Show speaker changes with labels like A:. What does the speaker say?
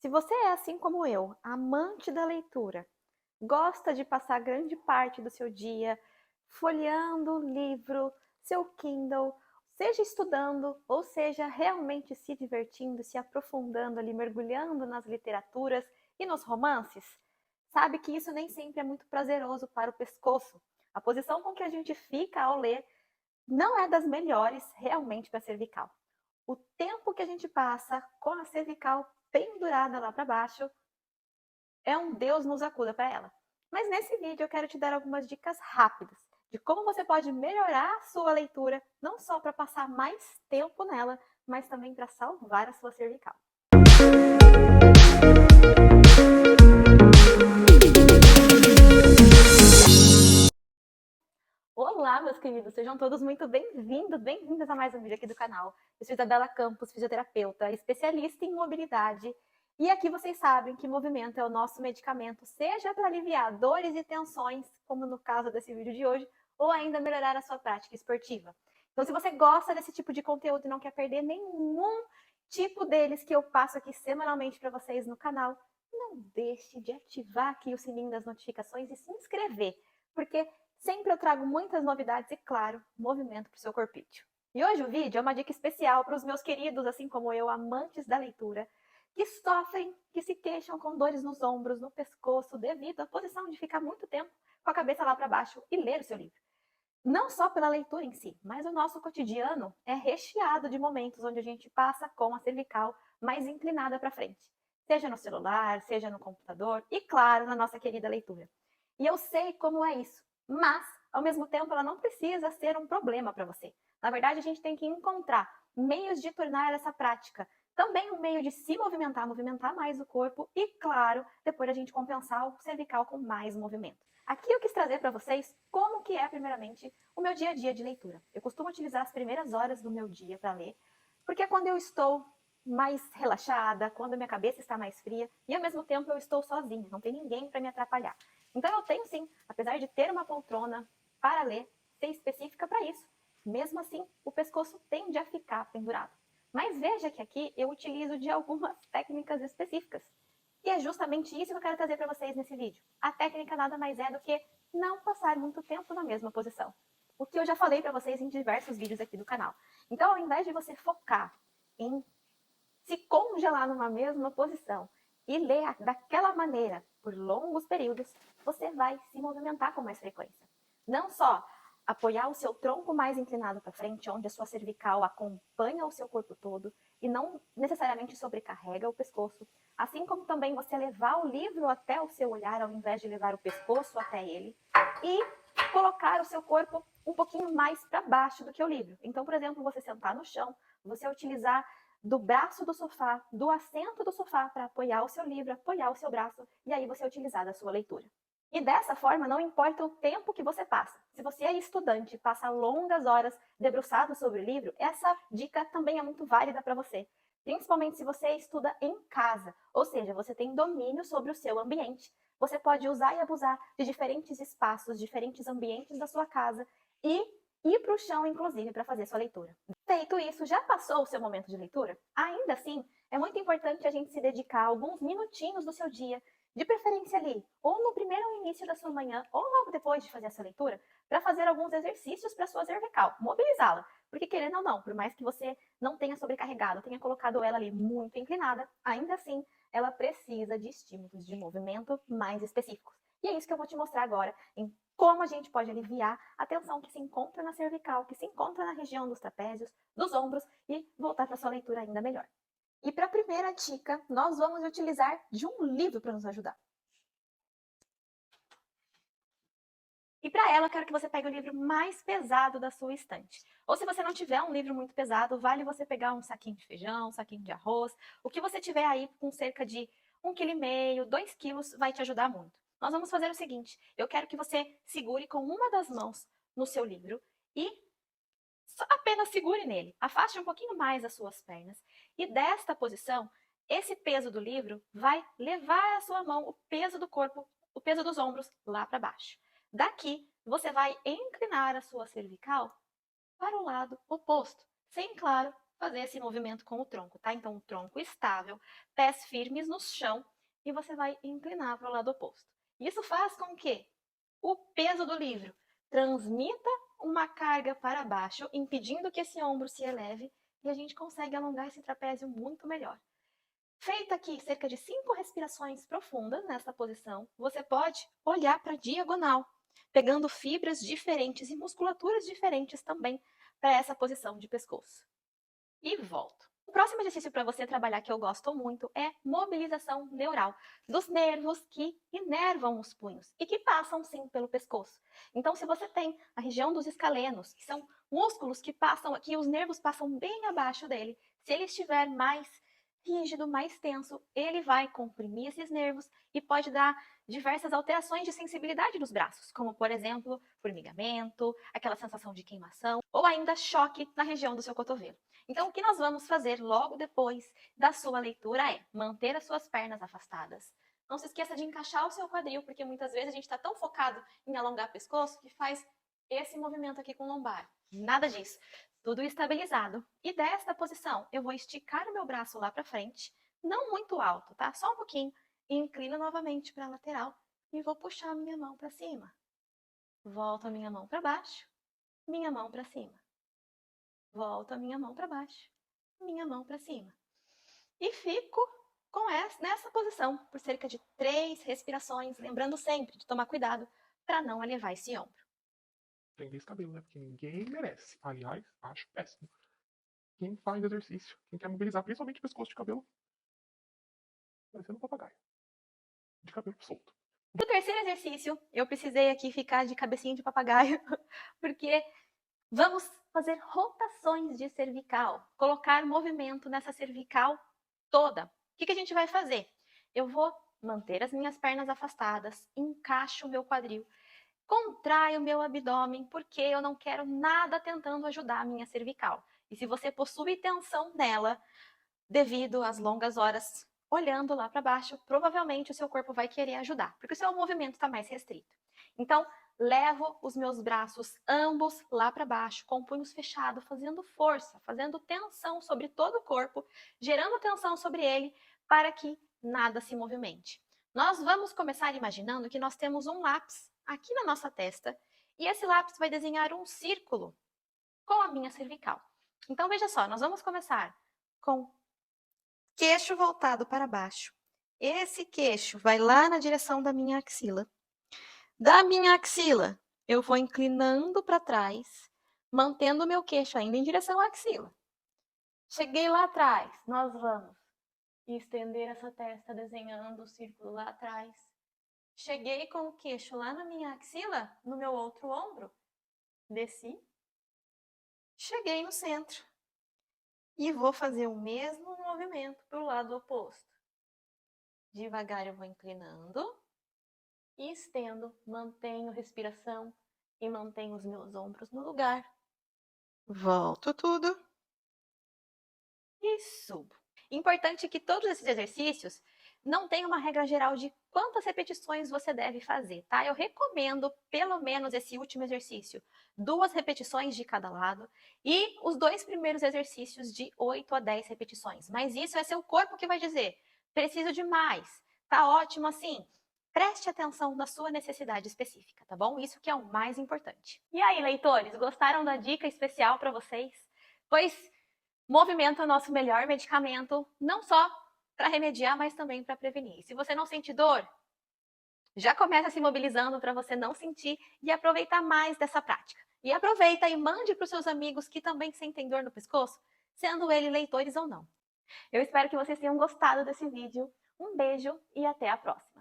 A: Se você é assim como eu, amante da leitura, gosta de passar grande parte do seu dia folheando o livro, seu Kindle, seja estudando ou seja realmente se divertindo, se aprofundando ali, mergulhando nas literaturas e nos romances, sabe que isso nem sempre é muito prazeroso para o pescoço. A posição com que a gente fica ao ler não é das melhores realmente para a cervical. O tempo que a gente passa com a cervical pendurada lá para baixo é um Deus nos acuda para ela. Mas nesse vídeo eu quero te dar algumas dicas rápidas de como você pode melhorar a sua leitura, não só para passar mais tempo nela, mas também para salvar a sua cervical. Olá, meus queridos, sejam todos muito bem-vindos, bem-vindas a mais um vídeo aqui do canal. Eu sou Isabela Campos, fisioterapeuta, especialista em mobilidade. E aqui vocês sabem que movimento é o nosso medicamento, seja para aliviar dores e tensões, como no caso desse vídeo de hoje, ou ainda melhorar a sua prática esportiva. Então, se você gosta desse tipo de conteúdo e não quer perder nenhum tipo deles que eu passo aqui semanalmente para vocês no canal, não deixe de ativar aqui o sininho das notificações e se inscrever, porque sempre eu trago muitas novidades e, claro, movimento para o seu corpício. E hoje o vídeo é uma dica especial para os meus queridos, assim como eu, amantes da leitura, que sofrem, que se queixam com dores nos ombros, no pescoço, devido à posição de ficar muito tempo com a cabeça lá para baixo e ler o seu livro. Não só pela leitura em si, mas o nosso cotidiano é recheado de momentos onde a gente passa com a cervical mais inclinada para frente. Seja no celular, seja no computador e, claro, na nossa querida leitura. E eu sei como é isso, mas, ao mesmo tempo, ela não precisa ser um problema para você. Na verdade, a gente tem que encontrar meios de tornar essa prática também um meio de se movimentar, movimentar mais o corpo e, claro, depois a gente compensar o cervical com mais movimento. Aqui eu quis trazer para vocês como que é, primeiramente, o meu dia a dia de leitura. Eu costumo utilizar as primeiras horas do meu dia para ler, porque é quando eu estou mais relaxada, quando minha cabeça está mais fria e, ao mesmo tempo, eu estou sozinha, não tem ninguém para me atrapalhar. Então eu tenho sim, apesar de ter uma poltrona para ler, ser específica para isso. Mesmo assim, o pescoço tende a ficar pendurado. Mas veja que aqui eu utilizo de algumas técnicas específicas. E é justamente isso que eu quero trazer para vocês nesse vídeo. A técnica nada mais é do que não passar muito tempo na mesma posição. O que eu já falei para vocês em diversos vídeos aqui do canal. Então, ao invés de você focar em se congelar numa mesma posição e ler daquela maneira por longos períodos, você vai se movimentar com mais frequência. Não só apoiar o seu tronco mais inclinado para frente, onde a sua cervical acompanha o seu corpo todo e não necessariamente sobrecarrega o pescoço, assim como também você levar o livro até o seu olhar, ao invés de levar o pescoço até ele, e colocar o seu corpo um pouquinho mais para baixo do que o livro. Então, por exemplo, você sentar no chão, você utilizar do braço do sofá, do assento do sofá para apoiar o seu livro, apoiar o seu braço e aí você utilizar da sua leitura. E dessa forma, não importa o tempo que você passa. Se você é estudante e passa longas horas debruçado sobre o livro, essa dica também é muito válida para você. Principalmente se você estuda em casa, ou seja, você tem domínio sobre o seu ambiente. Você pode usar e abusar de diferentes espaços, diferentes ambientes da sua casa e ir para o chão, inclusive, para fazer sua leitura. Feito isso, já passou o seu momento de leitura? Ainda assim, é muito importante a gente se dedicar alguns minutinhos do seu dia, de preferência ali, ou no primeiro início da sua manhã, ou logo depois de fazer essa leitura, para fazer alguns exercícios para a sua cervical, mobilizá-la. Porque querendo ou não, por mais que você não tenha sobrecarregado, tenha colocado ela ali muito inclinada, ainda assim, ela precisa de estímulos de movimento mais específicos. E é isso que eu vou te mostrar agora, em como a gente pode aliviar a tensão que se encontra na cervical, que se encontra na região dos trapézios, dos ombros e voltar para sua leitura ainda melhor. E para a primeira dica, nós vamos utilizar de um livro para nos ajudar. E para ela, eu quero que você pegue o livro mais pesado da sua estante. Ou se você não tiver um livro muito pesado, vale você pegar um saquinho de feijão, um saquinho de arroz, o que você tiver aí com cerca de 1,5 kg, 2 quilos, vai te ajudar muito. Nós vamos fazer o seguinte, eu quero que você segure com uma das mãos no seu livro e só apenas segure nele. Afaste um pouquinho mais as suas pernas. E desta posição, esse peso do livro vai levar a sua mão, o peso do corpo, o peso dos ombros lá para baixo. Daqui, você vai inclinar a sua cervical para o lado oposto, sem, claro, fazer esse movimento com o tronco, tá? Então, o tronco estável, pés firmes no chão e você vai inclinar para o lado oposto. Isso faz com que o peso do livro transmita uma carga para baixo, impedindo que esse ombro se eleve e a gente consegue alongar esse trapézio muito melhor. Feita aqui cerca de 5 respirações profundas nessa posição, você pode olhar para a diagonal, pegando fibras diferentes e musculaturas diferentes também para essa posição de pescoço. E volto. O próximo exercício para você trabalhar que eu gosto muito é mobilização neural dos nervos que inervam os punhos e que passam sim pelo pescoço. Então, se você tem a região dos escalenos, que são músculos que passam aqui, os nervos passam bem abaixo dele, se ele estiver mais rígido, mais tenso, ele vai comprimir esses nervos e pode dar diversas alterações de sensibilidade nos braços, como por exemplo, formigamento, aquela sensação de queimação ou ainda choque na região do seu cotovelo. Então, o que nós vamos fazer logo depois da sua leitura é manter as suas pernas afastadas. Não se esqueça de encaixar o seu quadril, porque muitas vezes a gente está tão focado em alongar o pescoço que faz esse movimento aqui com o lombar. Nada disso. Tudo estabilizado. E desta posição, eu vou esticar o meu braço lá para frente, não muito alto, tá? Só um pouquinho. E inclino novamente para a lateral e vou puxar a minha mão para cima. Volto a minha mão para baixo, minha mão para cima. Volto a minha mão para baixo, minha mão para cima. E fico nessa posição por cerca de 3 respirações, lembrando sempre de tomar cuidado para não elevar esse ombro.
B: Prender esse cabelo, né? Porque ninguém merece. Aliás, acho péssimo. Quem faz exercício, quem quer mobilizar, principalmente pescoço de cabelo, parecendo um papagaio. De cabelo solto.
A: No terceiro exercício, eu precisei aqui ficar de cabecinha de papagaio, porque vamos fazer rotações de cervical, colocar movimento nessa cervical toda. O que a gente vai fazer? Eu vou manter as minhas pernas afastadas, encaixo o meu quadril, contraio o meu abdômen, porque eu não quero nada tentando ajudar a minha cervical. E se você possui tensão nela, devido às longas horas olhando lá para baixo, provavelmente o seu corpo vai querer ajudar, porque o seu movimento está mais restrito. Então, levo os meus braços ambos lá para baixo, com punhos fechados, fazendo força, fazendo tensão sobre todo o corpo, gerando tensão sobre ele para que nada se movimente. Nós vamos começar imaginando que nós temos um lápis aqui na nossa testa e esse lápis vai desenhar um círculo com a minha cervical. Então, veja só, nós vamos começar com queixo voltado para baixo. Esse queixo vai lá na direção da minha axila. Da minha axila, eu vou inclinando para trás, mantendo o meu queixo ainda em direção à axila. Cheguei lá atrás, nós vamos estender essa testa desenhando o círculo lá atrás. Cheguei com o queixo lá na minha axila, no meu outro ombro. Desci. Cheguei no centro. E vou fazer o mesmo movimento para o lado oposto. Devagar eu vou inclinando e estendo, mantenho respiração e mantenho os meus ombros no lugar. Volto tudo e subo. Importante que todos esses exercícios não tem uma regra geral de quantas repetições você deve fazer, tá? Eu recomendo pelo menos esse último exercício, 2 repetições de cada lado e os 2 primeiros exercícios de 8 a 10 repetições. Mas isso é seu corpo que vai dizer, preciso de mais, tá ótimo assim. Preste atenção na sua necessidade específica, tá bom? Isso que é o mais importante. E aí, leitores, gostaram da dica especial para vocês? Pois movimento é o nosso melhor medicamento, não só para remediar, mas também para prevenir. E se você não sente dor, já começa se mobilizando para você não sentir e aproveitar mais dessa prática. E aproveita e mande para os seus amigos que também sentem dor no pescoço, sendo eles leitores ou não. Eu espero que vocês tenham gostado desse vídeo. Um beijo e até a próxima!